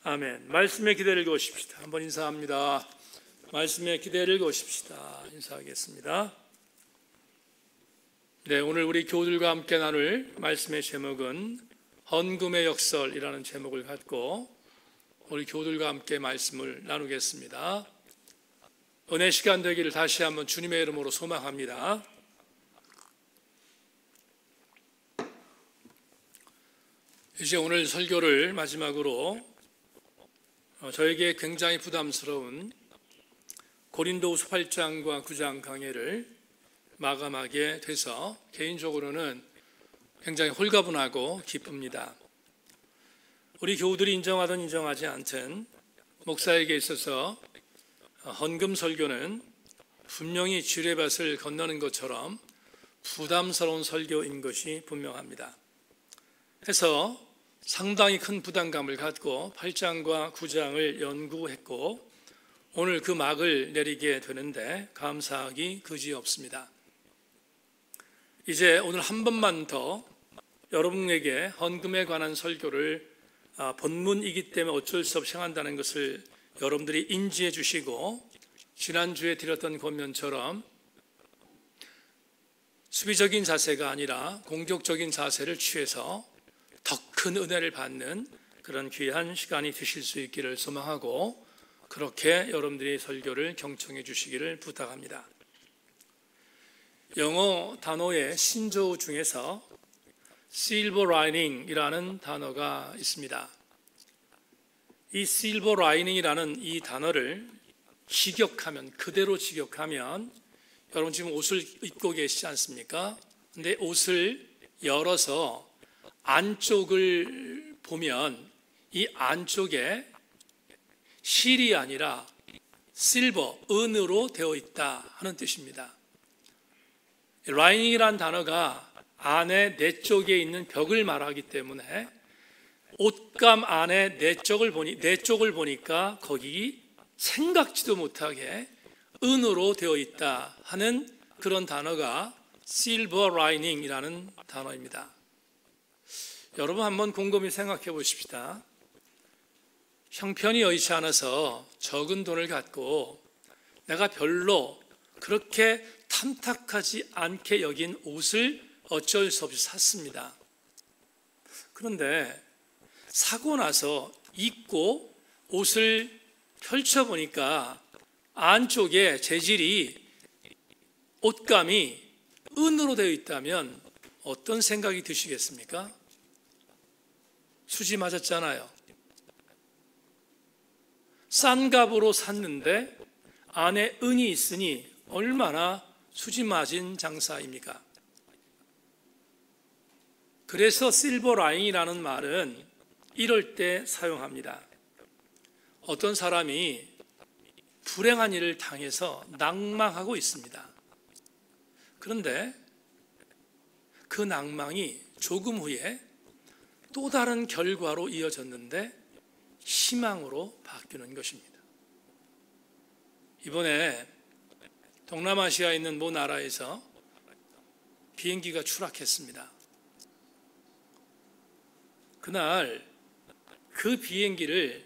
아멘. 말씀의 기대를 거십시다. 한번 인사합니다. 말씀의 기대를 거십시다. 인사하겠습니다. 네, 오늘 우리 교우들과 함께 나눌 말씀의 제목은 헌금의 역설이라는 제목을 갖고 우리 교우들과 함께 말씀을 나누겠습니다. 은혜 시간 되기를 다시 한번 주님의 이름으로 소망합니다. 이제 오늘 설교를 마지막으로 저에게 굉장히 부담스러운 고린도후서 8장과 9장 강해를 마감하게 돼서 개인적으로는 굉장히 홀가분하고 기쁩니다. 우리 교우들이 인정하든 인정하지 않든 목사에게 있어서 헌금 설교는 분명히 지뢰밭을 건너는 것처럼 부담스러운 설교인 것이 분명합니다. 해서 상당히 큰 부담감을 갖고 8장과 9장을 연구했고 오늘 그 막을 내리게 되는데 감사하기 그지없습니다. 이제 오늘 한 번만 더 여러분에게 헌금에 관한 설교를 본문이기 때문에 어쩔 수 없이 행한다는 것을 여러분들이 인지해 주시고 지난주에 드렸던 권면처럼 수비적인 자세가 아니라 공격적인 자세를 취해서 더 큰 은혜를 받는 그런 귀한 시간이 되실 수 있기를 소망하고 그렇게 여러분들이 설교를 경청해 주시기를 부탁합니다. 영어 단어의 신조어 중에서 silver lining이라는 단어가 있습니다. 이 silver lining이라는 이 단어를 직역하면 그대로 직역하면 여러분 지금 옷을 입고 계시지 않습니까? 근데 옷을 열어서 안쪽을 보면 이 안쪽에 실이 아니라 실버, 은으로 되어 있다 하는 뜻입니다. 라이닝이란 단어가 안에 내 쪽에 있는 벽을 말하기 때문에 옷감 안에 내 쪽을 보니까 거기 생각지도 못하게 은으로 되어 있다 하는 그런 단어가 실버 라이닝이라는 단어입니다. 여러분 한번 곰곰이 생각해 보십시다. 형편이 여의치 않아서 적은 돈을 갖고 내가 별로 그렇게 탐탁하지 않게 여긴 옷을 어쩔 수 없이 샀습니다. 그런데 사고 나서 입고 옷을 펼쳐보니까 안쪽에 재질이 옷감이 은으로 되어 있다면 어떤 생각이 드시겠습니까? 수지 맞았잖아요. 싼 값으로 샀는데 안에 은이 있으니 얼마나 수지 맞은 장사입니까? 그래서 실버 라인이라는 말은 이럴 때 사용합니다. 어떤 사람이 불행한 일을 당해서 낭망하고 있습니다. 그런데 그 낭망이 조금 후에 또 다른 결과로 이어졌는데 희망으로 바뀌는 것입니다. 이번에 동남아시아에 있는 모 나라에서 비행기가 추락했습니다. 그날 그 비행기를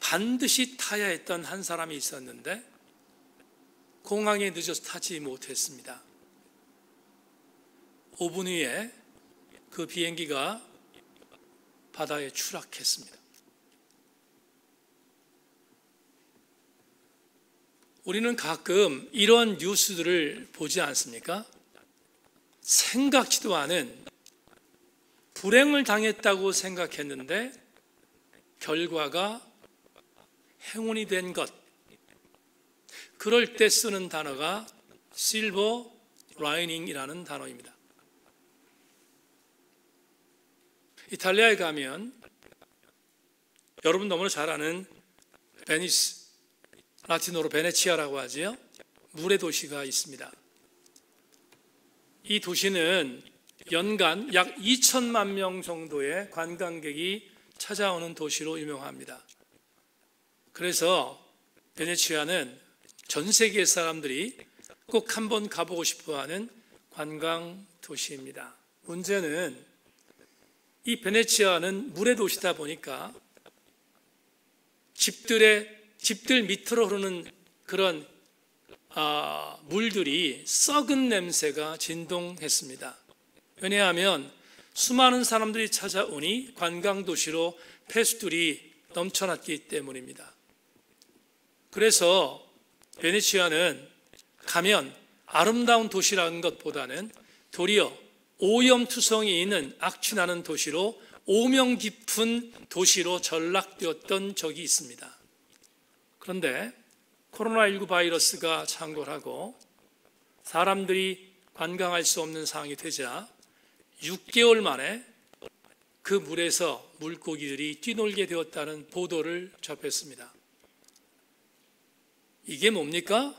반드시 타야 했던 한 사람이 있었는데 공항에 늦어서 타지 못했습니다. 5분 후에 그 비행기가 바다에 추락했습니다. 우리는 가끔 이런 뉴스들을 보지 않습니까? 생각지도 않은 불행을 당했다고 생각했는데 결과가 행운이 된 것. 그럴 때 쓰는 단어가 실버 라이닝이라는 단어입니다. 이탈리아에 가면 여러분 너무나 잘 아는 베니스, 라틴어로 베네치아라고 하지요. 물의 도시가 있습니다. 이 도시는 연간 약 2천만 명 정도의 관광객이 찾아오는 도시로 유명합니다. 그래서 베네치아는 전 세계 사람들이 꼭 한번 가보고 싶어하는 관광 도시입니다. 문제는 이 베네치아는 물의 도시다 보니까 집들 밑으로 흐르는 그런 물들이 썩은 냄새가 진동했습니다. 왜냐하면 수많은 사람들이 찾아오니 관광도시로 폐수들이 넘쳐났기 때문입니다. 그래서 베네치아는 가면 아름다운 도시라는 것보다는 도리어 오염투성이 있는 악취나는 도시로, 오명 깊은 도시로 전락되었던 적이 있습니다. 그런데 코로나19 바이러스가 창궐하고 사람들이 관광할 수 없는 상황이 되자 6개월 만에 그 물에서 물고기들이 뛰놀게 되었다는 보도를 접했습니다. 이게 뭡니까?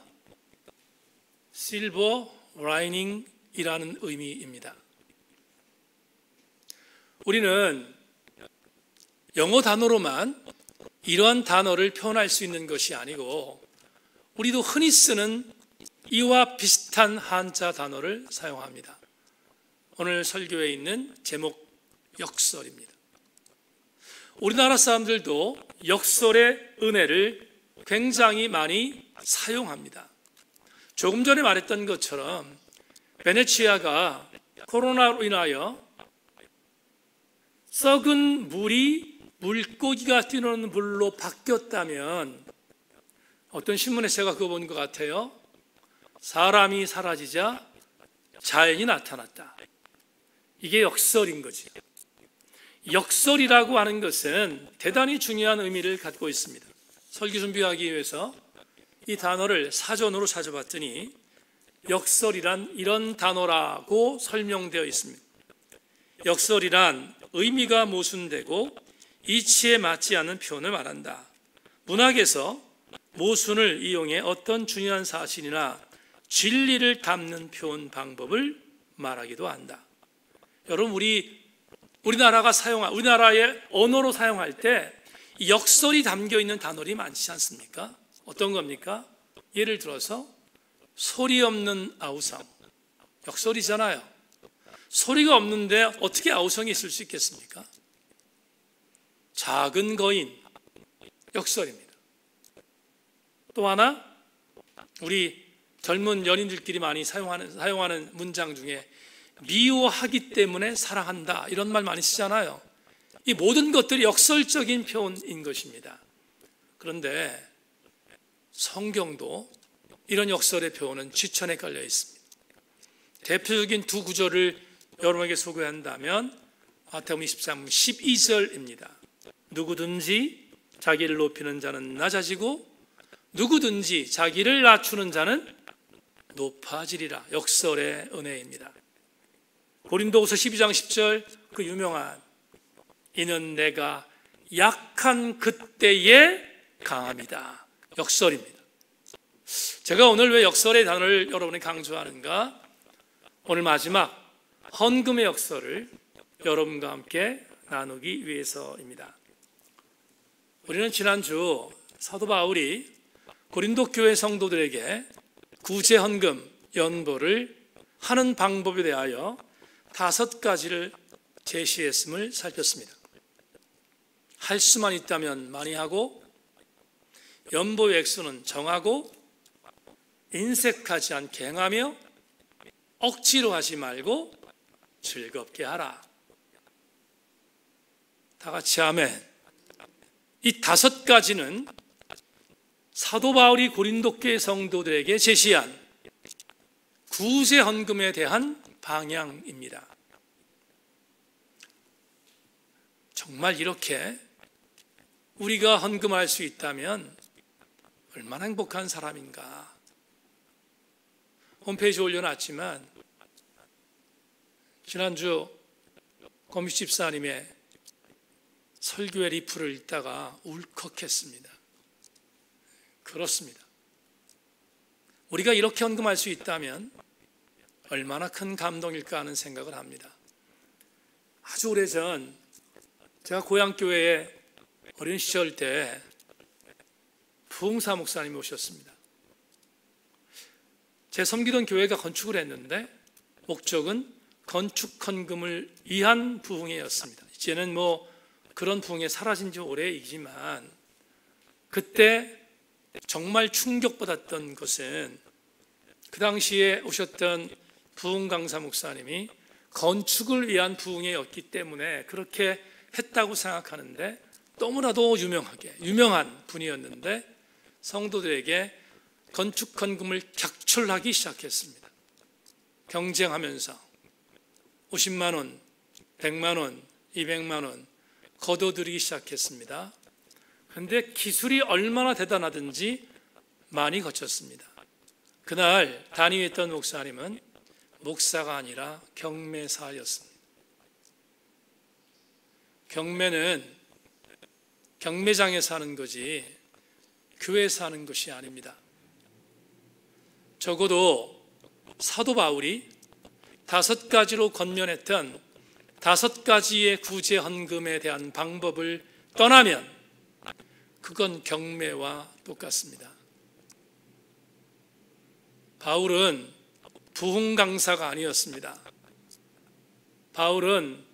실버 라이닝이라는 의미입니다. 우리는 영어 단어로만 이러한 단어를 표현할 수 있는 것이 아니고 우리도 흔히 쓰는 이와 비슷한 한자 단어를 사용합니다. 오늘 설교에 있는 제목 역설입니다. 우리나라 사람들도 역설의 은혜를 굉장히 많이 사용합니다. 조금 전에 말했던 것처럼 베네치아가 코로나로 인하여 썩은 물이 물고기가 뛰노는 물로 바뀌었다면 어떤 신문에 제가 그거 본 것 같아요. 사람이 사라지자 자연이 나타났다. 이게 역설인 거지. 역설이라고 하는 것은 대단히 중요한 의미를 갖고 있습니다. 설교 준비하기 위해서 이 단어를 사전으로 찾아봤더니 역설이란 이런 단어라고 설명되어 있습니다. 역설이란 의미가 모순되고 이치에 맞지 않는 표현을 말한다. 문학에서 모순을 이용해 어떤 중요한 사실이나 진리를 담는 표현 방법을 말하기도 한다. 여러분, 우리나라의 언어로 사용할 때 역설이 담겨 있는 단어들이 많지 않습니까? 어떤 겁니까? 예를 들어서 소리 없는 아우성, 역설이잖아요. 소리가 없는데 어떻게 아우성이 있을 수 있겠습니까? 작은 거인, 역설입니다. 또 하나, 우리 젊은 연인들끼리 많이 사용하는 문장 중에 미워하기 때문에 사랑한다, 이런 말 많이 쓰잖아요. 이 모든 것들이 역설적인 표현인 것입니다. 그런데 성경도 이런 역설의 표현은 지천에 깔려 있습니다. 대표적인 두 구절을 여러분에게 소개한다면 마태복음 23장 12절입니다. 누구든지 자기를 높이는 자는 낮아지고 누구든지 자기를 낮추는 자는 높아지리라. 역설의 은혜입니다. 고린도후서 12장 10절, 그 유명한 이는 내가 약한 그때에 강함이다. 역설입니다. 제가 오늘 왜 역설의 단어를 여러분이 강조하는가? 오늘 마지막 헌금의 역설을 여러분과 함께 나누기 위해서입니다. 우리는 지난주 사도 바울이 고린도 교회 성도들에게 구제 헌금 연보를 하는 방법에 대하여 5가지를 제시했음을 살폈습니다. 할 수만 있다면 많이 하고, 연보의 액수는 정하고, 인색하지 않게 행하며, 억지로 하지 말고 즐겁게 하라. 다 같이 아멘. 이 5가지는 사도 바울이 고린도 교회 성도들에게 제시한 구제 헌금에 대한 방향입니다. 정말 이렇게 우리가 헌금할 수 있다면 얼마나 행복한 사람인가. 홈페이지에 올려놨지만 지난주 고미 집사님의 설교의 리플을 읽다가 울컥했습니다. 그렇습니다. 우리가 이렇게 헌금할 수 있다면 얼마나 큰 감동일까 하는 생각을 합니다. 아주 오래전 제가 고향교회에 어린 시절 때 부흥사 목사님이 오셨습니다. 제 섬기던 교회가 건축을 했는데 목적은 건축 헌금을 위한 부흥회였습니다. 이제는 그런 부흥회 사라진 지 오래이지만 그때 정말 충격받았던 것은 그 당시에 오셨던 부흥 강사 목사님이 건축을 위한 부흥회였기 때문에 그렇게 했다고 생각하는데, 너무나도 유명한 분이었는데 성도들에게 건축 헌금을 격출하기 시작했습니다. 경쟁하면서 50만 원, 100만 원, 200만 원 거둬들이기 시작했습니다. 그런데 기술이 얼마나 대단하든지 많이 거쳤습니다. 그날 단위했던 목사님은 목사가 아니라 경매사였습니다. 경매는 경매장에서 하는 거지 교회에서 하는 것이 아닙니다. 적어도 사도 바울이 5가지로 권면했던 5가지의 구제 헌금에 대한 방법을 떠나면 그건 경매와 똑같습니다. 바울은 부흥 강사가 아니었습니다. 바울은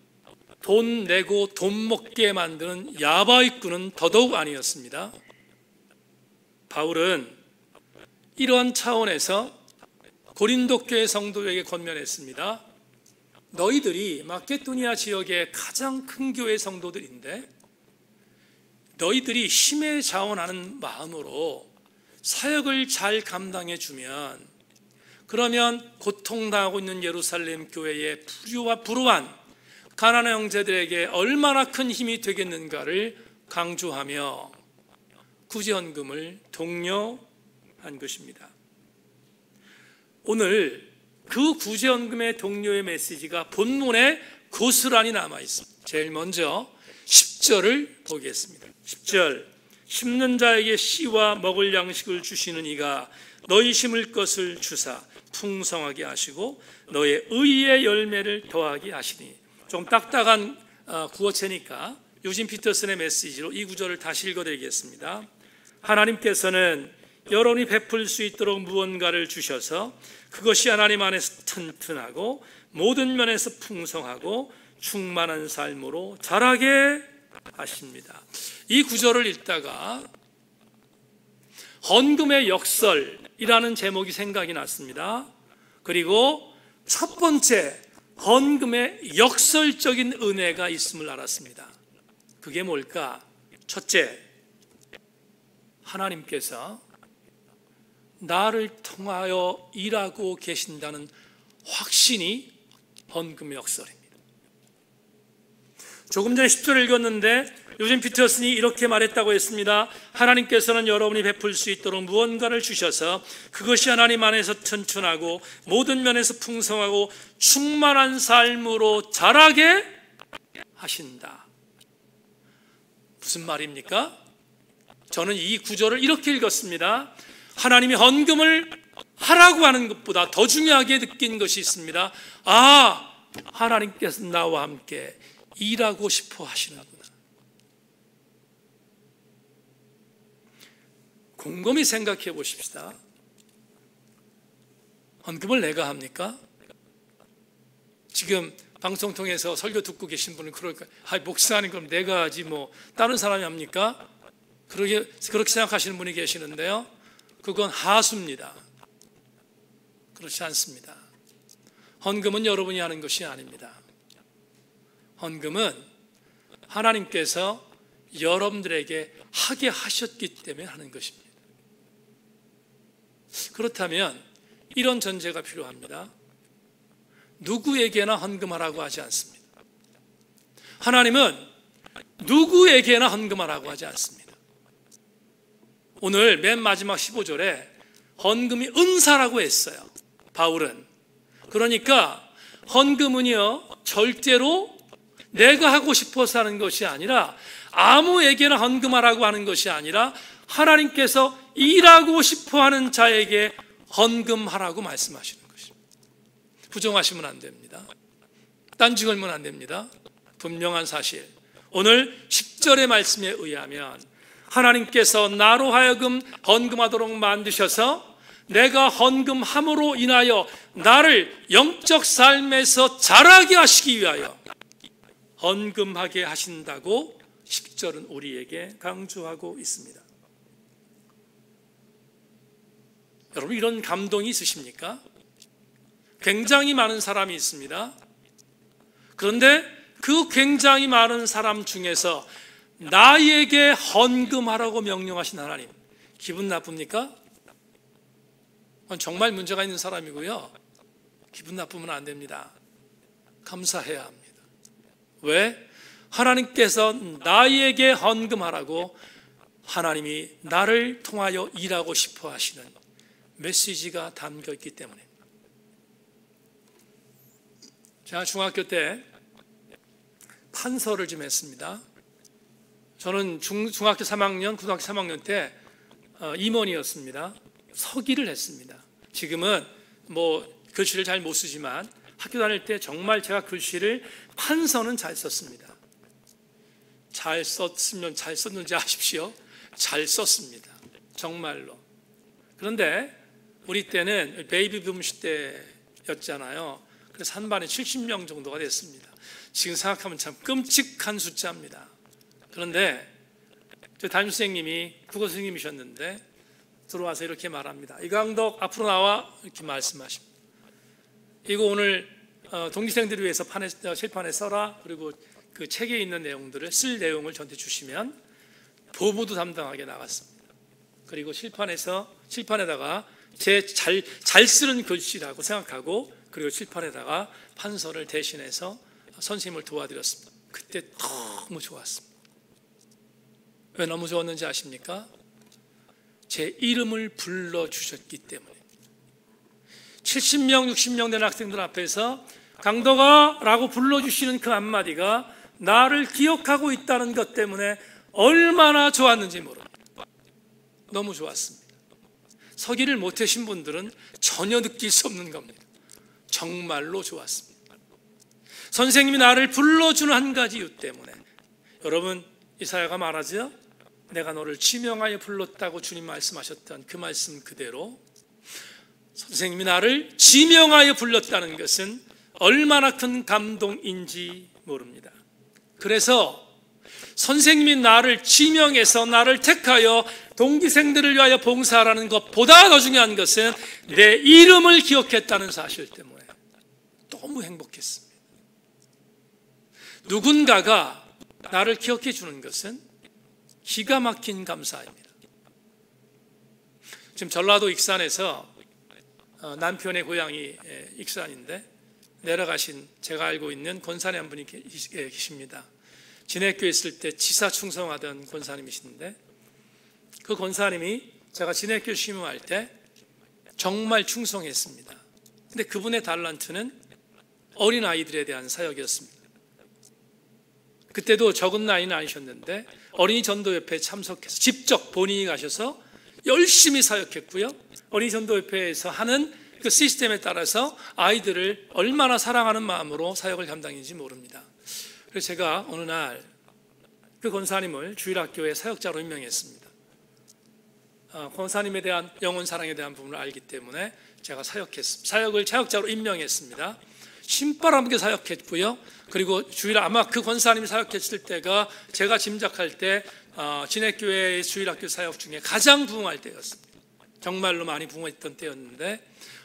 돈 내고 돈 먹게 만드는 야바이꾼은 더더욱 아니었습니다. 바울은 이러한 차원에서 고린도 교회 성도에게 권면했습니다. 너희들이 마케도니아 지역의 가장 큰 교회 성도들인데 너희들이 힘에 자원하는 마음으로 사역을 잘 감당해 주면, 그러면 고통당하고 있는 예루살렘 교회의 불우한 가난한 형제들에게 얼마나 큰 힘이 되겠는가를 강조하며 구제헌금을 독려한 것입니다. 오늘 그 구제헌금의 독려의 메시지가 본문에 고스란히 남아 있습니다. 제일 먼저 10절을 보겠습니다. 10절, 심는 자에게 씨와 먹을 양식을 주시는 이가 너희 심을 것을 주사 풍성하게 하시고 너의 의의 열매를 더하게 하시니. 좀 딱딱한 구어체니까 유진 피터슨의 메시지로 이 구절을 다시 읽어드리겠습니다. 하나님께서는 여러분이 베풀 수 있도록 무언가를 주셔서 그것이 하나님 안에서 튼튼하고 모든 면에서 풍성하고 충만한 삶으로 자라게 하십니다. 이 구절을 읽다가 헌금의 역설이라는 제목이 생각이 났습니다. 그리고 첫 번째 헌금의 역설적인 은혜가 있음을 알았습니다. 그게 뭘까? 첫째, 하나님께서 나를 통하여 일하고 계신다는 확신이 헌금의 역설입니다. 조금 전에 10절을 읽었는데 유진 피터슨이 이렇게 말했다고 했습니다. 하나님께서는 여러분이 베풀 수 있도록 무언가를 주셔서 그것이 하나님 안에서 튼튼하고 모든 면에서 풍성하고 충만한 삶으로 자라게 하신다. 무슨 말입니까? 저는 이 구절을 이렇게 읽었습니다. 하나님이 헌금을 하라고 하는 것보다 더 중요하게 느낀 것이 있습니다. 아, 하나님께서 나와 함께 일하고 싶어 하시는구나. 곰곰이 생각해 보십시다. 헌금을 내가 합니까? 지금 방송 통해서 설교 듣고 계신 분은 그럴까요? 목사님 그럼 내가 하지 뭐 다른 사람이 합니까? 그렇게 생각하시는 분이 계시는데요. 그건 하수입니다. 그렇지 않습니다. 헌금은 여러분이 하는 것이 아닙니다. 헌금은 하나님께서 여러분들에게 하게 하셨기 때문에 하는 것입니다. 그렇다면 이런 전제가 필요합니다. 누구에게나 헌금하라고 하지 않습니다. 하나님은 누구에게나 헌금하라고 하지 않습니다. 오늘 맨 마지막 15절에 헌금이 은사라고 했어요. 바울은. 그러니까 헌금은요 절대로 내가 하고 싶어서 하는 것이 아니라, 아무에게나 헌금하라고 하는 것이 아니라 하나님께서 일하고 싶어하는 자에게 헌금하라고 말씀하시는 것입니다. 부정하시면 안 됩니다. 딴지 걸면 안 됩니다. 분명한 사실, 오늘 10절의 말씀에 의하면 하나님께서 나로 하여금 헌금하도록 만드셔서 내가 헌금함으로 인하여 나를 영적 삶에서 자라게 하시기 위하여 헌금하게 하신다고 10절은 우리에게 강조하고 있습니다. 여러분 이런 감동이 있으십니까? 굉장히 많은 사람이 있습니다. 그런데 그 굉장히 많은 사람 중에서 나에게 헌금하라고 명령하신 하나님, 기분 나쁩니까? 정말 문제가 있는 사람이고요. 기분 나쁘면 안 됩니다. 감사해야 합니다. 왜? 하나님께서 나에게 헌금하라고 하나님이 나를 통하여 일하고 싶어 하시는 메시지가 담겨 있기 때문에. 제가 중학교 때 판서를 좀 했습니다. 저는 중학교 3학년, 고등학교 3학년 때 임원이었습니다. 서기를 했습니다. 지금은 글씨를 잘 못 쓰지만 학교 다닐 때 정말 제가 글씨를 판서는 잘 썼습니다. 잘 썼으면 잘 썼는지 아십시오. 잘 썼습니다. 정말로. 그런데 우리 때는 베이비붐 시대였잖아요. 그래서 한 반에 70명 정도가 됐습니다. 지금 생각하면 참 끔찍한 숫자입니다. 그런데 저 담임선생님이 국어 선생님이셨는데 들어와서 이렇게 말합니다. 이강덕 앞으로 나와 이렇게 말씀하십니다. 이거 오늘 동기생들을 위해서 칠판에 써라. 그리고 그 책에 있는 내용들을 쓸 내용을 저한테 주시면 보부도 담당하게 나갔습니다. 그리고 칠판에다가 제 잘 쓰는 글씨라고 생각하고 그리고 칠판에다가 판서를 대신해서 선생님을 도와드렸습니다. 그때 너무 좋았습니다. 왜 너무 좋았는지 아십니까? 제 이름을 불러주셨기 때문에. 70명, 60명 된 학생들 앞에서 강덕아 라고 불러주시는 그 한마디가 나를 기억하고 있다는 것 때문에 얼마나 좋았는지 모릅니다. 너무 좋았습니다. 서기를 못하신 분들은 전혀 느낄 수 없는 겁니다. 정말로 좋았습니다. 선생님이 나를 불러주는 한 가지 이유 때문에. 여러분, 이사야가 말하죠. 내가 너를 지명하여 불렀다고 주님 말씀하셨던 그 말씀 그대로 선생님이 나를 지명하여 불렀다는 것은 얼마나 큰 감동인지 모릅니다. 그래서 선생님이 나를 지명해서 나를 택하여 동기생들을 위하여 봉사하라는 것보다 더 중요한 것은 내 이름을 기억했다는 사실 때문에 너무 행복했습니다. 누군가가 나를 기억해 주는 것은 기가 막힌 감사입니다. 지금 전라도 익산에서 남편의 고향이 익산인데 내려가신 제가 알고 있는 권사님 한 분이 계십니다. 진해교에 있을 때 지사 충성하던 권사님이신데 그 권사님이 제가 진해교 심음할 때 정말 충성했습니다. 근데 그분의 달란트는 어린아이들에 대한 사역이었습니다. 그때도 적은 나이는 아니셨는데 어린이 전도협회에 참석해서 직접 본인이 가셔서 열심히 사역했고요. 어린이 전도협회에서 하는 그 시스템에 따라서 아이들을 얼마나 사랑하는 마음으로 사역을 감당했는지 모릅니다. 그래서 제가 어느 날 그 권사님을 주일학교의 사역자로 임명했습니다. 권사님에 대한 영혼 사랑에 대한 부분을 알기 때문에 제가 사역을 사역자로 임명했습니다. 신바람하게 사역했고요. 그리고 아마 그 권사님이 사역했을 때가 제가 짐작할 때 진해교회 주일학교 사역 중에 가장 부흥할 때였습니다. 정말로 많이 부흥했던 때였는데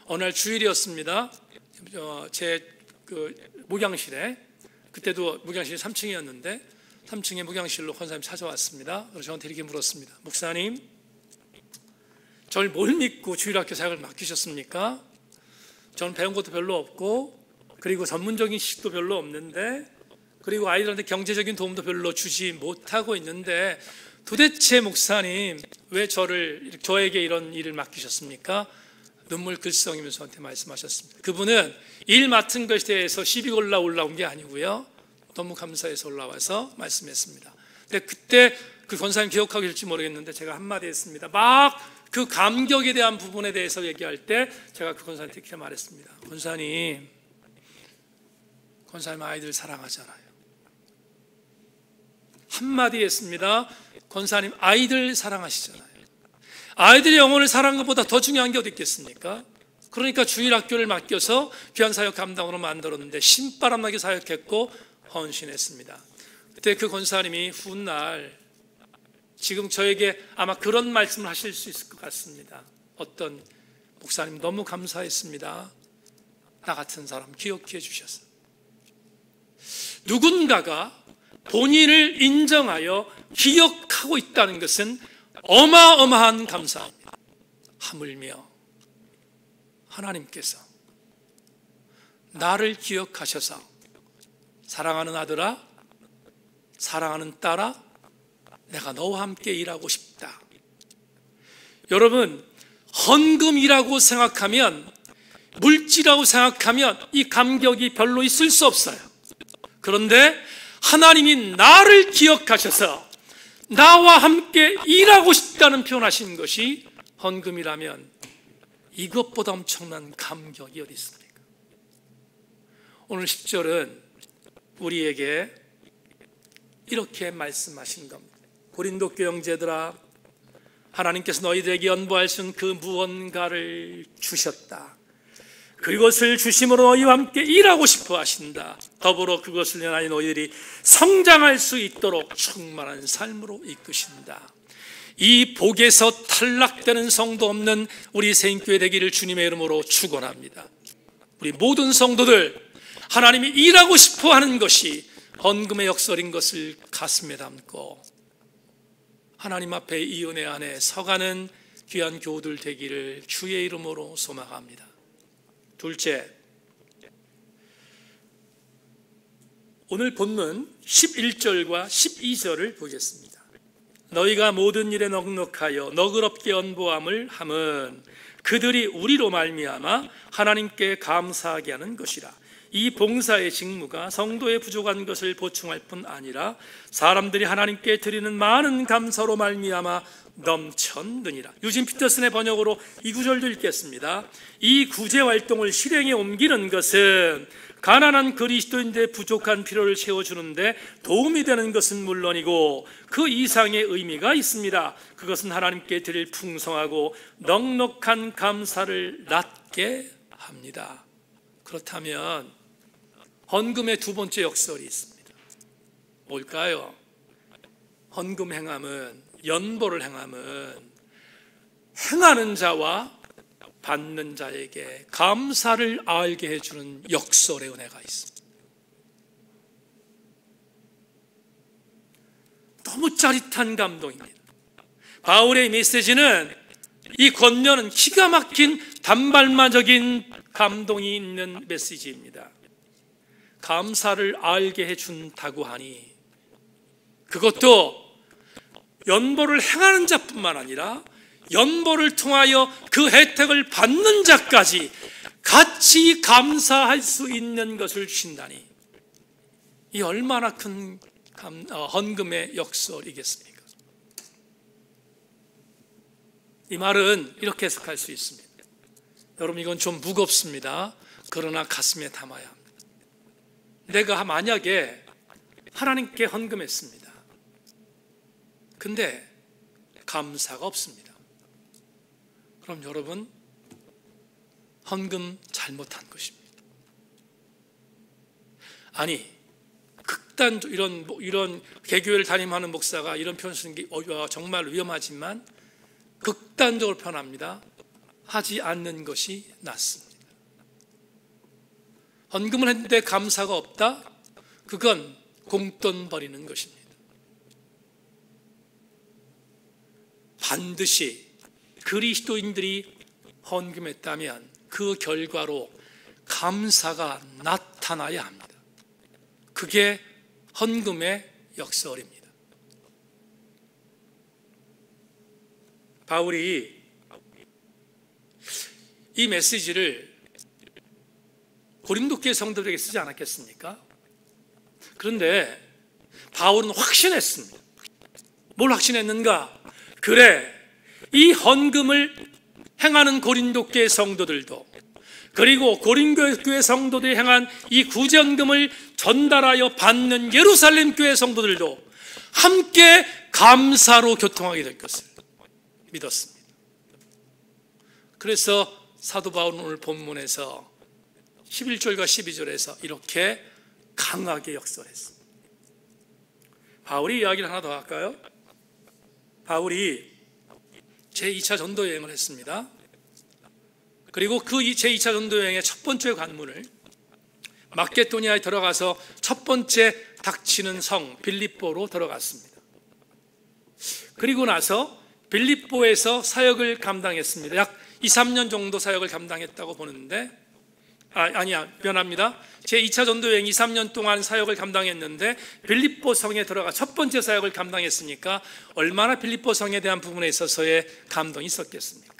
어느 날 주일이었습니다. 제 목양실에 그때도 목양실이 3층이었는데 3층에 목양실로 권사님 찾아왔습니다. 그래서 저한테 이렇게 물었습니다. 목사님, 저를 뭘 믿고 주일학교 사역을 맡기셨습니까? 저는 배운 것도 별로 없고 그리고 전문적인 지식도 별로 없는데 그리고 아이들한테 경제적인 도움도 별로 주지 못하고 있는데 도대체 목사님 왜 저에게 이런 일을 맡기셨습니까? 눈물 글썽이면서 저한테 말씀하셨습니다. 그분은 일 맡은 것에 대해서 시비 골라 올라온 게 아니고요. 너무 감사해서 올라와서 말씀했습니다. 근데 그때 그 권사님 기억하고 계실지 모르겠는데 제가 한마디 했습니다. 막 그 감격에 대한 부분에 대해서 얘기할 때 제가 그 권사님한테 이렇게 말했습니다. 권사님 아이들 사랑하잖아요. 한마디 했습니다. 권사님 아이들 사랑하시잖아요. 아이들의 영혼을 사랑하는 것보다 더 중요한 게 어디 있겠습니까? 그러니까 주일학교를 맡겨서 귀한 사역 감당으로 만들었는데 신바람나게 사역했고 헌신했습니다. 그때 그 권사님이 훗날 지금 저에게 아마 그런 말씀을 하실 수 있을 것 같습니다. 어떤 목사님 너무 감사했습니다. 나 같은 사람 기억해 주셔서. 누군가가 본인을 인정하여 기억하고 있다는 것은 어마어마한 감사입니다. 하물며 하나님께서 나를 기억하셔서 사랑하는 아들아, 사랑하는 딸아, 내가 너와 함께 일하고 싶다. 여러분, 헌금이라고 생각하면, 물질이라고 생각하면 이 감격이 별로 있을 수 없어요. 그런데 하나님이 나를 기억하셔서 나와 함께 일하고 싶다는 표현하신 것이 헌금이라면 이것보다 엄청난 감격이 어디 있습니까? 오늘 10절은 우리에게 이렇게 말씀하신 겁니다. 고린도 교회 형제들아, 하나님께서 너희들에게 연보할 수 있는 그 무언가를 주셨다. 그것을 주심으로 너희와 함께 일하고 싶어 하신다. 더불어 그것을 인하여 너희들이 성장할 수 있도록 충만한 삶으로 이끄신다. 이 복에서 탈락되는 성도 없는 우리 세인교회 되기를 주님의 이름으로 축원합니다. 우리 모든 성도들, 하나님이 일하고 싶어 하는 것이 헌금의 역설인 것을 가슴에 담고 하나님 앞에 이 은혜 안에 서가는 귀한 교우들 되기를 주의 이름으로 소망합니다. 둘째, 오늘 본문 11절과 12절을 보겠습니다. 너희가 모든 일에 넉넉하여 너그럽게 연보함을 함은 그들이 우리로 말미암아 하나님께 감사하게 하는 것이라. 이 봉사의 직무가 성도의 부족한 것을 보충할 뿐 아니라 사람들이 하나님께 드리는 많은 감사로 말미암아 넘쳤느니라. 유진 피터슨의 번역으로 이 구절도 읽겠습니다. 이 구제 활동을 실행에 옮기는 것은 가난한 그리스도인들의 부족한 필요를 채워주는데 도움이 되는 것은 물론이고 그 이상의 의미가 있습니다. 그것은 하나님께 드릴 풍성하고 넉넉한 감사를 낳게 합니다. 그렇다면 헌금의 두 번째 역설이 있습니다. 뭘까요? 헌금 행함은, 연보를 행함은 행하는 자와 받는 자에게 감사를 알게 해주는 역설의 은혜가 있습니다. 너무 짜릿한 감동입니다. 바울의 메시지는, 이 권면은 기가 막힌 단발마적인 감동이 있는 메시지입니다. 감사를 알게 해준다고 하니 그것도 연보를 행하는 자뿐만 아니라 연보를 통하여 그 혜택을 받는 자까지 같이 감사할 수 있는 것을 주신다니, 이 얼마나 큰 헌금의 역설이겠습니까? 이 말은 이렇게 해석할 수 있습니다. 여러분, 이건 좀 무겁습니다. 그러나 가슴에 담아야 합니다. 내가 만약에 하나님께 헌금했습니다. 근데 감사가 없습니다. 그럼 여러분, 헌금 잘못한 것입니다. 아니, 극단적 이런 개교회를 담임하는 목사가 이런 표현 쓰는 게 정말 위험하지만 극단적으로 표현합니다. 하지 않는 것이 낫습니다. 헌금을 했는데 감사가 없다? 그건 공돈 버리는 것입니다. 반드시 그리스도인들이 헌금했다면 그 결과로 감사가 나타나야 합니다. 그게 헌금의 역설입니다. 바울이 이 메시지를 고린도 교회 성도들에게 쓰지 않았겠습니까? 그런데 바울은 확신했습니다. 뭘 확신했는가? 그래, 이 헌금을 행하는 고린도 교회 성도들도, 그리고 고린도 교회 성도들이 행한 이 구제헌금을 전달하여 받는 예루살렘 교회 성도들도 함께 감사로 교통하게 될 것을 믿었습니다. 그래서 사도 바울은 오늘 본문에서 11절과 12절에서 이렇게 강하게 역설했습니다. 바울이 이야기를 하나 더 할까요? 바울이 제2차 전도 여행을 했습니다. 그리고 그 제2차 전도 여행의 첫 번째 관문을 마케도니아에 들어가서 첫 번째 닥치는 성 빌립보로 들어갔습니다. 그리고 나서 빌립보에서 사역을 감당했습니다. 약 2, 3년 정도 사역을 감당했다고 보는데 변합니다. 제2차 전도여행 2, 3년 동안 사역을 감당했는데 빌립보 성에 들어가 첫 번째 사역을 감당했으니까 얼마나 빌립보 성에 대한 부분에 있어서의 감동이 있었겠습니까?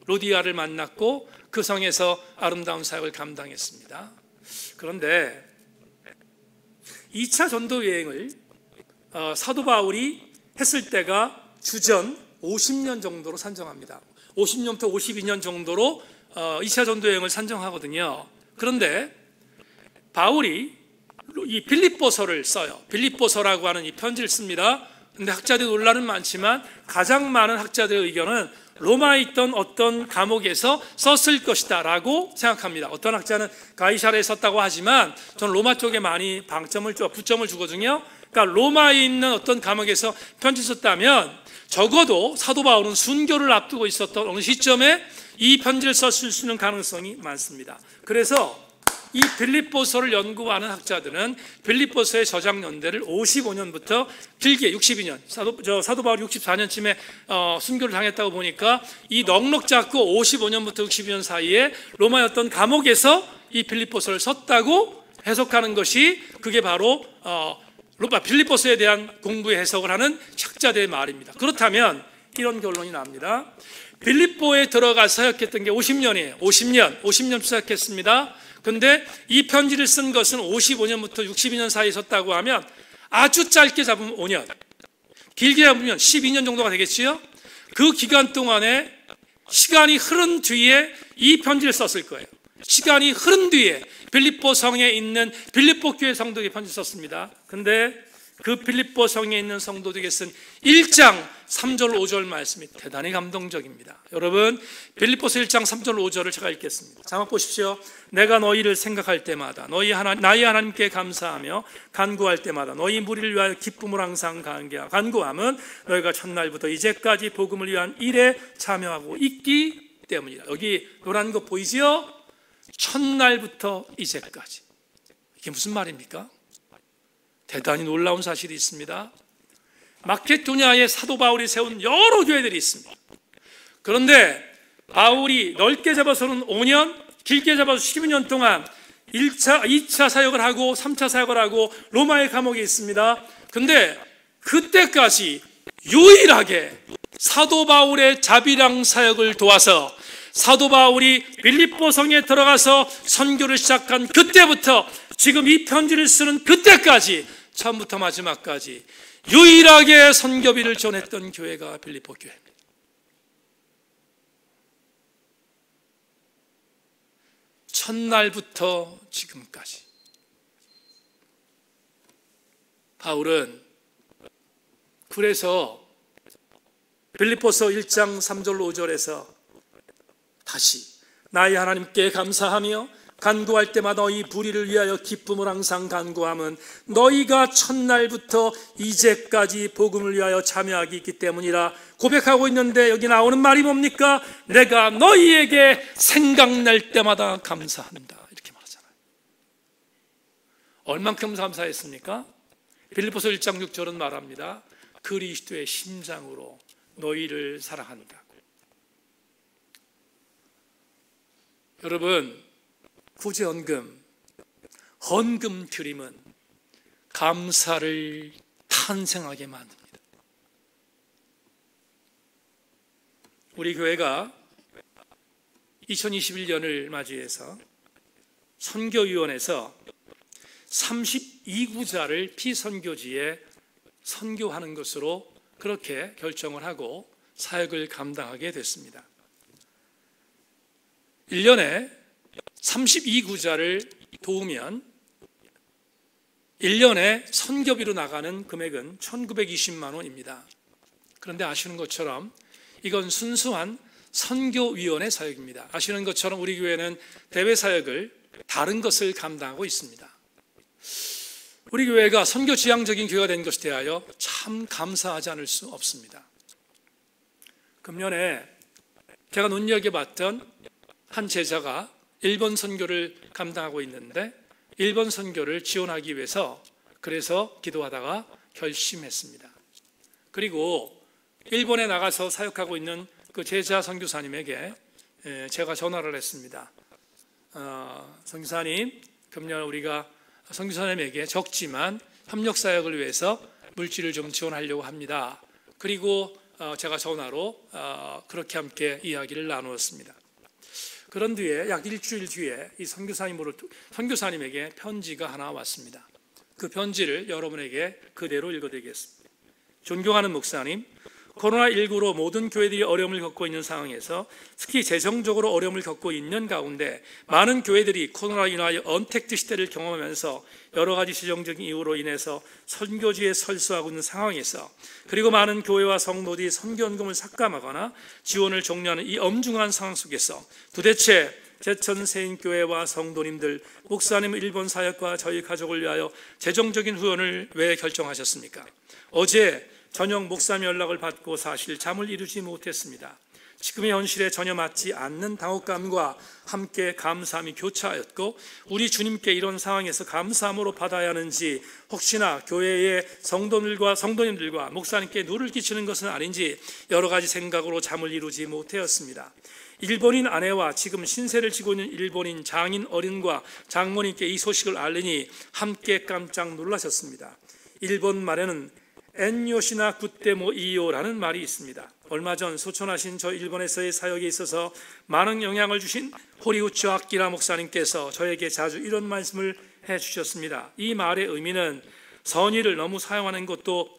로디아를 만났고 그 성에서 아름다운 사역을 감당했습니다. 그런데 2차 전도여행을 사도 바울이 했을 때가 주전 50년 정도로 산정합니다. 50년부터 52년 정도로 2차 전도여행을 산정하거든요. 그런데 바울이 이 빌립보서를 써요. 빌립보서라고 하는 이 편지를 씁니다. 근데 학자들이 논란은 많지만 가장 많은 학자들의 의견은 로마에 있던 어떤 감옥에서 썼을 것이다 라고 생각합니다. 어떤 학자는 가이사랴에 썼다고 하지만 저는 로마 쪽에 많이 부점을 주거든요. 그러니까 로마에 있는 어떤 감옥에서 편지 썼다면 적어도 사도 바울은 순교를 앞두고 있었던 어느 시점에 이 편지를 썼을 수 있는 가능성이 많습니다. 그래서 이 빌립보서를 연구하는 학자들은 빌립보서의 저작 연대를 55년부터 길게 62년, 사도 바울이 64년쯤에 순교를 당했다고 보니까 이 넉넉 잡고 55년부터 62년 사이에 로마의 어떤 감옥에서 이 빌립보서를 썼다고 해석하는 것이 그게 바로 빌립보서에 대한 공부의 해석을 하는 학자들의 말입니다. 그렇다면 이런 결론이 납니다. 빌립보에 들어가서 사역했던 게 50년이에요. 50년 사역했습니다. 근데 이 편지를 쓴 것은 55년부터 62년 사이에 썼다고 하면 아주 짧게 잡으면 5년, 길게 잡으면 12년 정도가 되겠지요. 그 기간 동안에 시간이 흐른 뒤에 이 편지를 썼을 거예요. 시간이 흐른 뒤에 빌립보 성에 있는 빌립보 교회 성도에게 편지를 썼습니다. 근데 그 빌립보 성에 있는 성도들에게 쓴 1장 3절 5절 말씀이 대단히 감동적입니다. 여러분, 빌립보서 1장 3절 5절을 제가 읽겠습니다. 자막 보십시오. 내가 너희를 생각할 때마다 나의 하나님께 감사하며 간구할 때마다 너희 무리를 위하여 기쁨을 항상 간구함은 너희가 첫날부터 이제까지 복음을 위한 일에 참여하고 있기 때문이다. 여기 노란 거 보이지요? 첫날부터 이제까지. 이게 무슨 말입니까? 대단히 놀라운 사실이 있습니다. 마케도니아에 사도 바울이 세운 여러 교회들이 있습니다. 그런데 바울이 넓게 잡아서는 5년, 길게 잡아서 12년 동안 1차, 2차 사역을 하고 3차 사역을 하고 로마의 감옥에 있습니다. 근데 그때까지 유일하게 사도 바울의 자비랑 사역을 도와서 사도 바울이 빌립보 성에 들어가서 선교를 시작한 그때부터 지금 이 편지를 쓰는 그때까지 처음부터 마지막까지 유일하게 선교비를 전했던 교회가 빌립보 교회입니다. 첫날부터 지금까지 바울은 그래서 빌립보서 1장 3절 5절에서 다시 나의 하나님께 감사하며 간구할 때마다 너희 불의를 위하여 기쁨을 항상 간구함은 너희가 첫날부터 이제까지 복음을 위하여 참여하기 있기 때문이라 고백하고 있는데 여기 나오는 말이 뭡니까? 내가 너희에게 생각날 때마다 감사한다 이렇게 말하잖아요. 얼만큼 감사했습니까? 빌립보서 1장 6절은 말합니다. 그리스도의 심장으로 너희를 사랑한다고. 여러분, 구제헌금, 헌금 드림은 감사를 탄생하게 만듭니다. 우리 교회가 2021년을 맞이해서 선교위원회에서 32구자를 피선교지에 선교하는 것으로 그렇게 결정을 하고 사역을 감당하게 됐습니다. 1년에 32구자를 도우면 1년에 선교비로 나가는 금액은 1920만 원입니다. 그런데 아시는 것처럼 이건 순수한 선교위원회 사역입니다. 아시는 것처럼 우리 교회는 대외 사역을 다른 것을 감당하고 있습니다. 우리 교회가 선교 지향적인 교회가 된 것에 대하여 참 감사하지 않을 수 없습니다. 금년에 제가 눈여겨봤던 한 제자가 일본 선교를 감당하고 있는데 일본 선교를 지원하기 위해서 그래서 기도하다가 결심했습니다. 그리고 일본에 나가서 사역하고 있는 그 제자 선교사님에게 제가 전화를 했습니다. 선교사님, 금년 우리가 선교사님에게 적지만 협력 사역을 위해서 물질을 좀 지원하려고 합니다. 그리고 제가 전화로 그렇게 함께 이야기를 나누었습니다. 그런 뒤에 약 일주일 뒤에 이 선교사님에게 편지가 하나 왔습니다. 그 편지를 여러분에게 그대로 읽어드리겠습니다. 존경하는 목사님, 코로나19로 모든 교회들이 어려움을 겪고 있는 상황에서 특히 재정적으로 어려움을 겪고 있는 가운데 많은 교회들이 코로나로 인하여 언택트 시대를 경험하면서 여러 가지 재정적인 이유로 인해서 선교지에 설수하고 있는 상황에서 그리고 많은 교회와 성도들이 선교헌금을 삭감하거나 지원을 종료하는 이 엄중한 상황 속에서 도대체 제천세인교회와 성도님들, 목사님 일본 사역과 저희 가족을 위하여 재정적인 후원을 왜 결정하셨습니까? 어제 저녁 목사님 연락을 받고 사실 잠을 이루지 못했습니다. 지금의 현실에 전혀 맞지 않는 당혹감과 함께 감사함이 교차하였고 우리 주님께 이런 상황에서 감사함으로 받아야 하는지 혹시나 교회의 성도님들과 목사님께 누를 끼치는 것은 아닌지 여러 가지 생각으로 잠을 이루지 못하였습니다. 일본인 아내와 지금 신세를 지고 있는 일본인 장인 어른과 장모님께 이 소식을 알리니 함께 깜짝 놀라셨습니다. 일본 말에는 엔요시나 구테모 이요라는 말이 있습니다. 얼마 전 소천하신 저 일본에서의 사역에 있어서 많은 영향을 주신 호리우치 아키라 목사님께서 저에게 자주 이런 말씀을 해주셨습니다. 이 말의 의미는 선의를 너무 사용하는 것도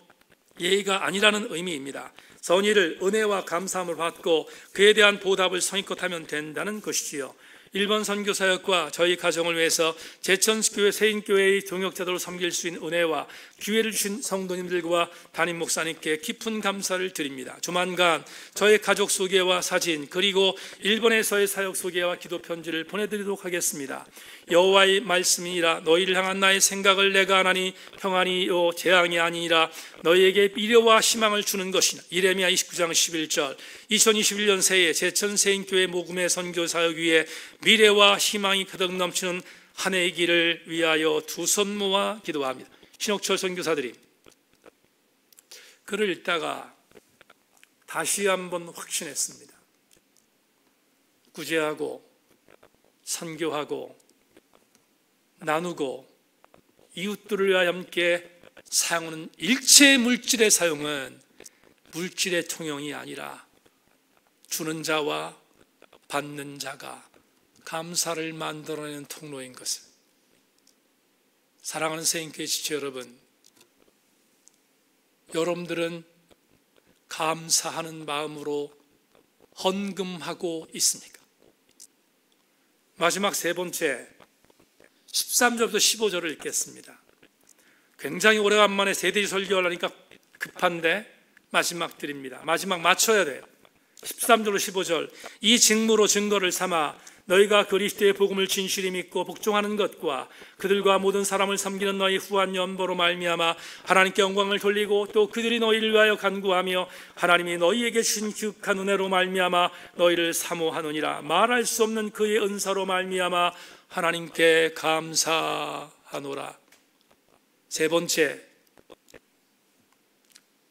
예의가 아니라는 의미입니다. 선의를 은혜와 감사함을 받고 그에 대한 보답을 성의껏 하면 된다는 것이지요. 일본 선교사역과 저희 가정을 위해서 제천교회 세인교회의 동역자들로 섬길 수 있는 은혜와 기회를 주신 성도님들과 담임 목사님께 깊은 감사를 드립니다. 조만간 저의 가족 소개와 사진 그리고 일본에서의 사역 소개와 기도 편지를 보내드리도록 하겠습니다. 여호와의 말씀이니라 너희를 향한 나의 생각을 내가 하나니 평안이요 재앙이 아니니라 너희에게 미래와 희망을 주는 것이나. 이레미야 29장 11절. 2021년 새해 제천세인교회 모금의 선교 사역 위에 미래와 희망이 가득 넘치는 한 해의 길을 위하여 두 손 모아 기도합니다. 신옥철 선교사들이 글을 읽다가 다시 한번 확신했습니다. 구제하고 선교하고 나누고 이웃들을 위하여 함께 사용하는 일체 물질의 사용은 물질의 통용이 아니라 주는 자와 받는 자가 감사를 만들어내는 통로인 것을. 사랑하는 세인교회 지체 여러분, 여러분들은 감사하는 마음으로 헌금하고 있습니까? 마지막 세 번째 13절부터 15절을 읽겠습니다. 굉장히 오래간만에 세대지 설교하려니까 급한데 마지막 드립니다. 마지막 맞춰야 돼요. 13절로 15절. 이 직무로 증거를 삼아 너희가 그리스도의 복음을 진실히 믿고 복종하는 것과 그들과 모든 사람을 섬기는 너희 후한 연보로 말미암아 하나님께 영광을 돌리고 또 그들이 너희를 위하여 간구하며 하나님이 너희에게 주신 기억한 은혜로 말미암아 너희를 사모하느니라. 말할 수 없는 그의 은사로 말미암아 하나님께 감사하노라. 세 번째,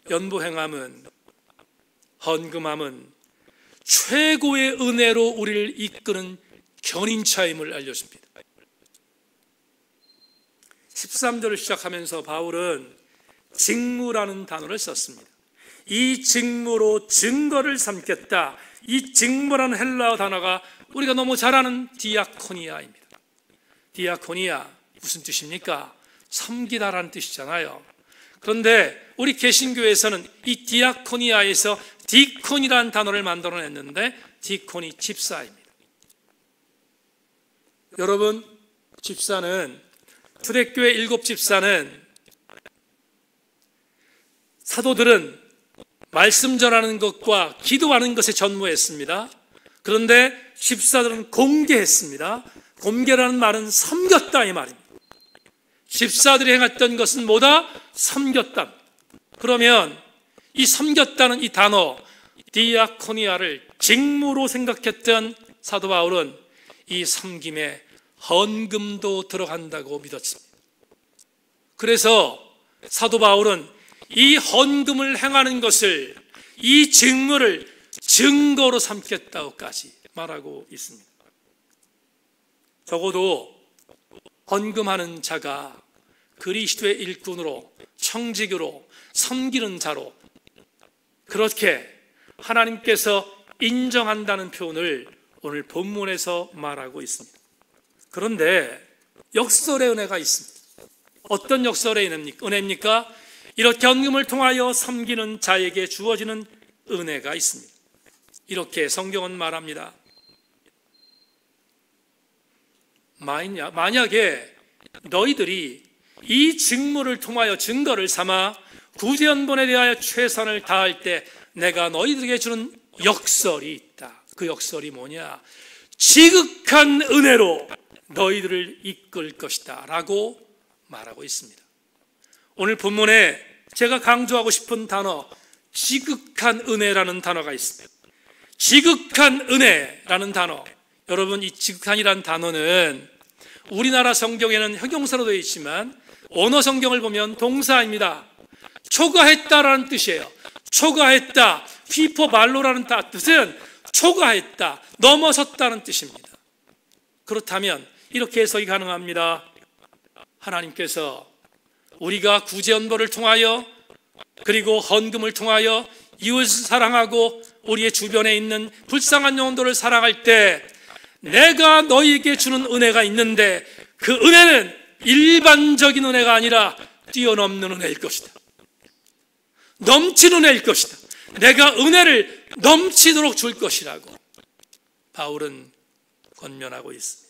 연보행함은, 헌금함은 최고의 은혜로 우리를 이끄는 견인차임을 알려줍니다. 13절을 시작하면서 바울은 직무라는 단어를 썼습니다. 이 직무로 증거를 삼겠다. 이 직무라는 헬라어 단어가 우리가 너무 잘 아는 디아코니아입니다. 디아코니아 무슨 뜻입니까? 섬기다라는 뜻이잖아요. 그런데 우리 개신교에서는 이 디아코니아에서 디콘이라는 단어를 만들어냈는데 디콘이 집사입니다. 여러분, 집사는 초대교회 7집사는 사도들은 말씀 전하는 것과 기도하는 것에 전무했습니다. 그런데 집사들은 공개했습니다. 공개라는 말은 섬겼다 이 말입니다. 집사들이 행했던 것은 뭐다? 섬겼다. 그러면 이 섬겼다는 이 단어 디아코니아를 직무로 생각했던 사도 바울은 이 섬김에 헌금도 들어간다고 믿었습니다. 그래서 사도 바울은 이 헌금을 행하는 것을, 이 직무를 증거로 삼겠다고까지 말하고 있습니다. 적어도 헌금하는 자가 그리스도의 일꾼으로, 청직으로, 섬기는 자로 그렇게 하나님께서 인정한다는 표현을 오늘 본문에서 말하고 있습니다. 그런데 역설의 은혜가 있습니다. 어떤 역설의 은혜입니까? 이렇게 헌금을 통하여 섬기는 자에게 주어지는 은혜가 있습니다. 이렇게 성경은 말합니다. 만약에 너희들이 이 직무를 통하여 증거를 삼아 구제연본에 대하여 최선을 다할 때 내가 너희들에게 주는 역설이 있다. 그 역설이 뭐냐? 지극한 은혜로 너희들을 이끌 것이다 라고 말하고 있습니다. 오늘 본문에 제가 강조하고 싶은 단어, 지극한 은혜라는 단어가 있습니다. 지극한 은혜라는 단어, 여러분, 이 지극한이라는 단어는 우리나라 성경에는 형용사로 되어 있지만 언어 성경을 보면 동사입니다. 초과했다라는 뜻이에요. 초과했다, 휘포 말로라는 뜻은 초과했다, 넘어섰다는 뜻입니다. 그렇다면 이렇게 해석이 가능합니다. 하나님께서 우리가 구제연보를 통하여 그리고 헌금을 통하여 이웃을 사랑하고 우리의 주변에 있는 불쌍한 영혼들을 사랑할 때 내가 너희에게 주는 은혜가 있는데 그 은혜는 일반적인 은혜가 아니라 뛰어넘는 은혜일 것이다. 넘치는 은혜일 것이다. 내가 은혜를 넘치도록 줄 것이라고 바울은 권면하고 있습니다.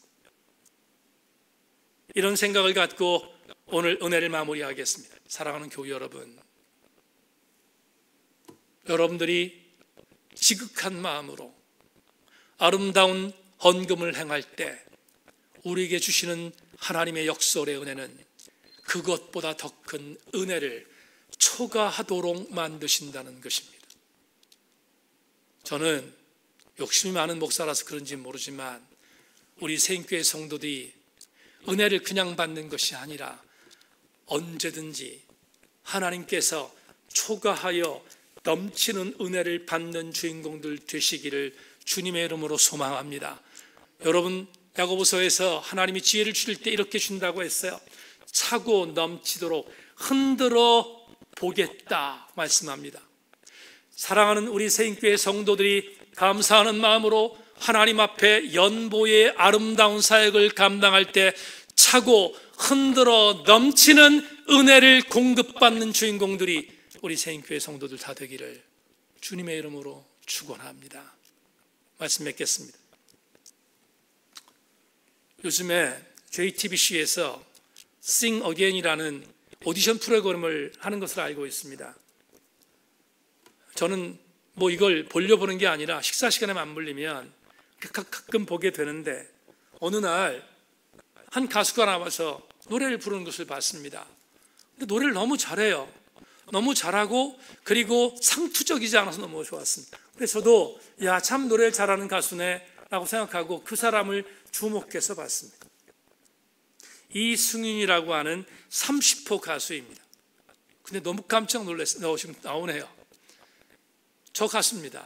이런 생각을 갖고 오늘 은혜를 마무리하겠습니다. 사랑하는 교회 여러분, 여러분들이 지극한 마음으로 아름다운 헌금을 행할 때 우리에게 주시는 하나님의 역설의 은혜는 그것보다 더 큰 은혜를 초과하도록 만드신다는 것입니다. 저는 욕심이 많은 목사라서 그런지 모르지만 우리 새인교회 성도들이 은혜를 그냥 받는 것이 아니라 언제든지 하나님께서 초과하여 넘치는 은혜를 받는 주인공들 되시기를 주님의 이름으로 소망합니다. 여러분, 야고보서에서 하나님이 지혜를 주실 때 이렇게 준다고 했어요. 차고 넘치도록 흔들어 보겠다 말씀합니다. 사랑하는 우리 새인교회 성도들이 감사하는 마음으로 하나님 앞에 연보의 아름다운 사역을 감당할 때 차고 흔들어 넘치는 은혜를 공급받는 주인공들이 우리 새인교회 성도들 다 되기를 주님의 이름으로 축원합니다. 말씀 맺겠습니다. 요즘에 JTBC에서 Sing Again이라는 오디션 프로그램을 하는 것을 알고 있습니다. 저는 뭐 이걸 보려고 보는 게 아니라 식사 시간에만 안 불리면 가끔 보게 되는데 어느 날 한 가수가 나와서 노래를 부르는 것을 봤습니다. 근데 노래를 너무 잘해요. 너무 잘하고 그리고 상투적이지 않아서 너무 좋았습니다. 그래서 저도 야, 참 노래를 잘하는 가수네 라고 생각하고 그 사람을 주목해서 봤습니다. 이승윤이라고 하는 30호 가수입니다. 근데 너무 깜짝 놀랐어요. 지금 나오네요. 저 가수입니다.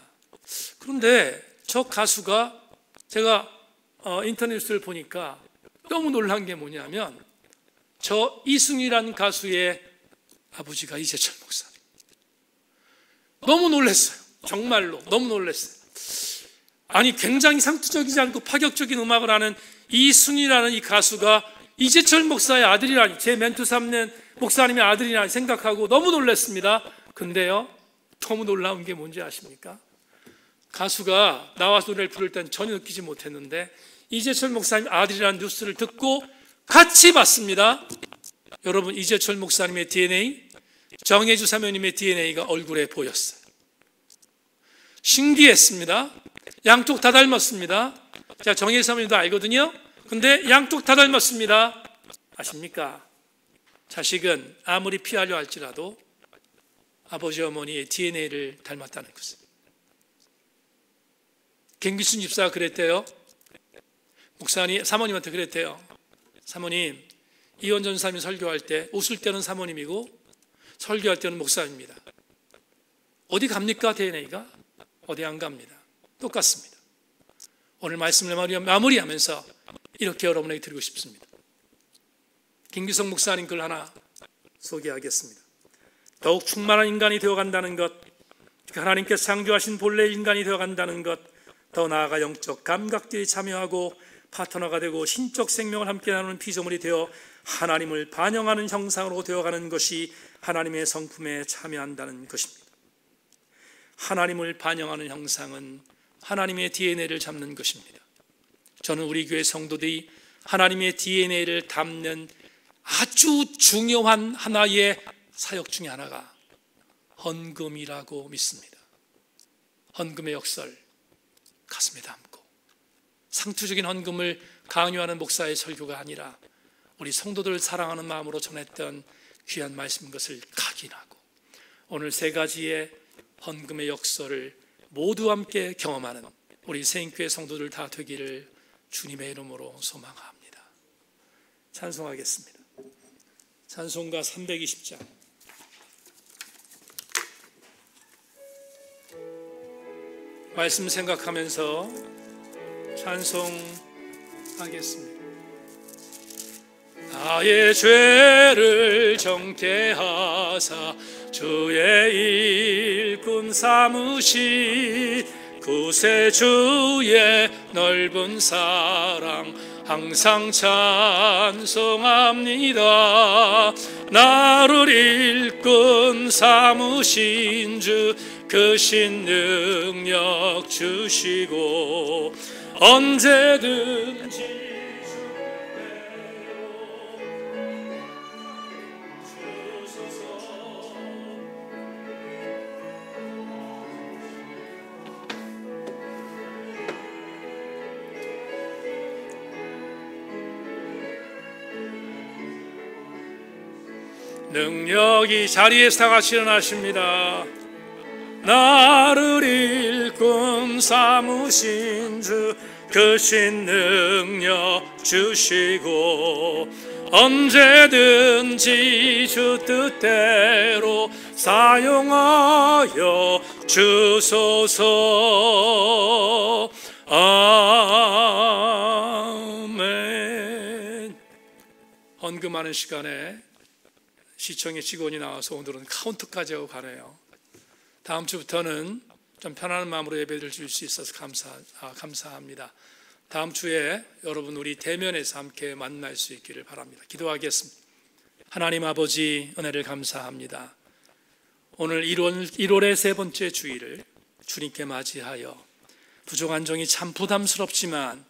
그런데 저 가수가 제가 인터넷 뉴스를 보니까 너무 놀란 게 뭐냐면 저 이승윤이라는 가수의 아버지가 이재철 목사님. 너무 놀랐어요. 정말로 너무 놀랐어요. 아니, 굉장히 상투적이지 않고 파격적인 음악을 하는 이승윤이라는 이 가수가 이재철 목사의 아들이라니, 제 멘토 삼는 목사님의 아들이라니 생각하고 너무 놀랐습니다. 근데요, 너무 놀라운 게 뭔지 아십니까? 가수가 나와서 노래를 부를 땐 전혀 느끼지 못했는데 이재철 목사님 아들이라는 뉴스를 듣고 같이 봤습니다. 여러분, 이재철 목사님의 DNA, 정혜주 사모님의 DNA가 얼굴에 보였어요. 신기했습니다. 양쪽 다 닮았습니다. 제가 정혜주 사모님도 알거든요. 근데 양쪽 다 닮았습니다. 아십니까? 자식은 아무리 피하려 할지라도 아버지 어머니의 DNA를 닮았다는 것을. 갱기순 집사가 그랬대요. 사모님한테 그랬대요. 사모님, 이원 전사님이 설교할 때 웃을 때는 사모님이고 설교할 때는 목사입니다. 어디 갑니까? DNA가? 어디 안 갑니다. 똑같습니다. 오늘 말씀을 마무리하면서 이렇게 여러분에게 드리고 싶습니다. 김기성 목사님 글 하나 소개하겠습니다. 더욱 충만한 인간이 되어간다는 것, 하나님께서 창조하신 본래 인간이 되어간다는 것, 더 나아가 영적 감각들이 참여하고 파트너가 되고 신적 생명을 함께 나누는 피조물이 되어 하나님을 반영하는 형상으로 되어가는 것이 하나님의 성품에 참여한다는 것입니다. 하나님을 반영하는 형상은 하나님의 DNA를 잡는 것입니다. 저는 우리 교회 성도들이 하나님의 DNA를 담는 아주 중요한 하나의 사역 중에 하나가 헌금이라고 믿습니다. 헌금의 역설 가슴에 담고 상투적인 헌금을 강요하는 목사의 설교가 아니라 우리 성도들을 사랑하는 마음으로 전했던 귀한 말씀인 것을 각인하고 오늘 세 가지의 헌금의 역설을 모두 함께 경험하는 우리 세인교회 성도들 다 되기를 주님의 이름으로 소망합니다. 찬송하겠습니다. 찬송가 320장. 말씀 생각하면서 찬송하겠습니다. 나의 죄를 정케하사 주의 일꾼 삼으시 구세주의 넓은 사랑 항상 찬송합니다. 나를 일꾼 삼으신 주 크신 능력 주시고 언제든지 능력이 자리에서 다 같이 일어나십니다. 나를 일꾼 삼으신 주 크신 능력 주시고 언제든지 주 뜻대로 사용하여 주소서. 아멘. 헌금하는 시간에 시청의 직원이 나와서 오늘은 카운트까지 하고 가네요. 다음 주부터는 좀 편안한 마음으로 예배를 드릴 수 있어서 감사합니다. 다음 주에 여러분 우리 대면에서 함께 만날 수 있기를 바랍니다. 기도하겠습니다. 하나님 아버지 은혜를 감사합니다. 오늘 1월의 세 번째 주일을 주님께 맞이하여 부족한 종이 참 부담스럽지만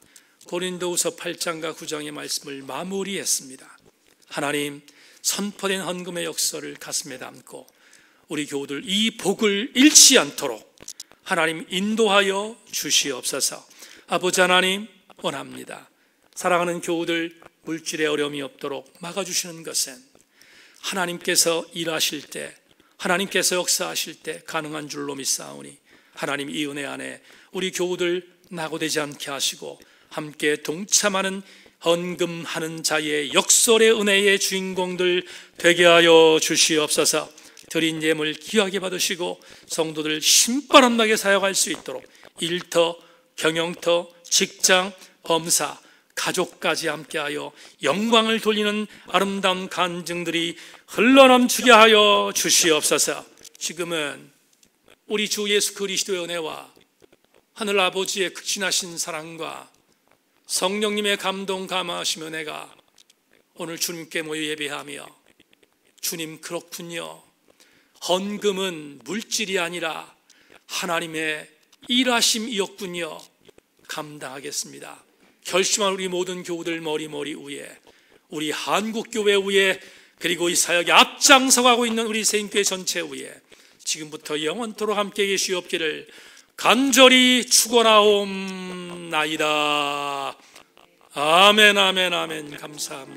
고린도후서 8장과 9장의 말씀을 마무리했습니다. 하나님 선포된 헌금의 역사를 가슴에 담고 우리 교우들 이 복을 잃지 않도록 하나님 인도하여 주시옵소서. 아버지 하나님 원합니다. 사랑하는 교우들 물질에 어려움이 없도록 막아주시는 것은 하나님께서 일하실 때 하나님께서 역사하실 때 가능한 줄로 믿사오니 하나님 이 은혜 안에 우리 교우들 낙오되지 않게 하시고 함께 동참하는 헌금하는 자의 역설의 은혜의 주인공들 되게 하여 주시옵소서. 드린 예물 귀하게 받으시고 성도들 신바람나게 사역할 수 있도록 일터, 경영터, 직장, 범사, 가족까지 함께하여 영광을 돌리는 아름다운 간증들이 흘러넘치게 하여 주시옵소서. 지금은 우리 주 예수 그리스도의 은혜와 하늘 아버지의 극진하신 사랑과 성령님의 감동 감화하시며 은혜가 오늘 주님께 모여 예배하며 주님 그렇군요. 헌금은 물질이 아니라 하나님의 일하심이었군요. 감당하겠습니다. 결심한 우리 모든 교우들 머리 위에 우리 한국교회 위에 그리고 이 사역에 앞장서가고 있는 우리 세인교회 전체 위에 지금부터 영원토록 함께 계시옵기를 간절히 축원하옵나이다. 아멘 아멘 아멘. 감사합니다.